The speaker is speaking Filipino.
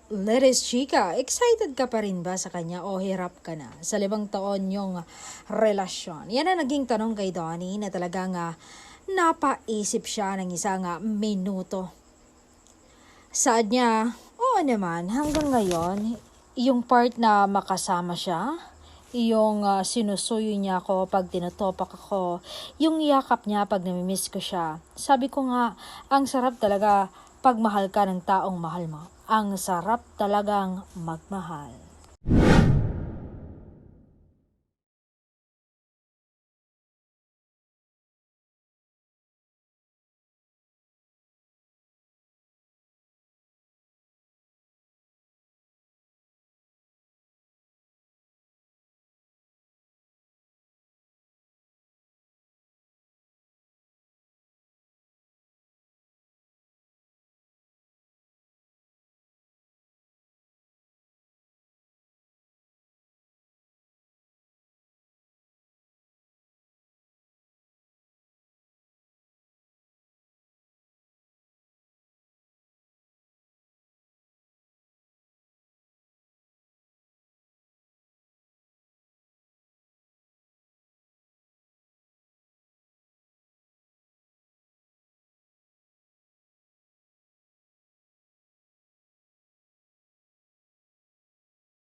Let's chika, excited ka pa rin ba sa kanya o hirap ka na sa 5 taon yung relasyon? Yan ang naging tanong kay Donnie na talagang napaisip siya ng isang minuto. Saad niya, oo naman, hanggang ngayon, yung part na makasama siya, yung sinusuyo niya ako pag tinutopak ako, yung yakap niya pag namimiss ko siya. Sabi ko nga, ang sarap talaga pag mahal ka ng taong mahal mo. Ang sarap talagang magmahal.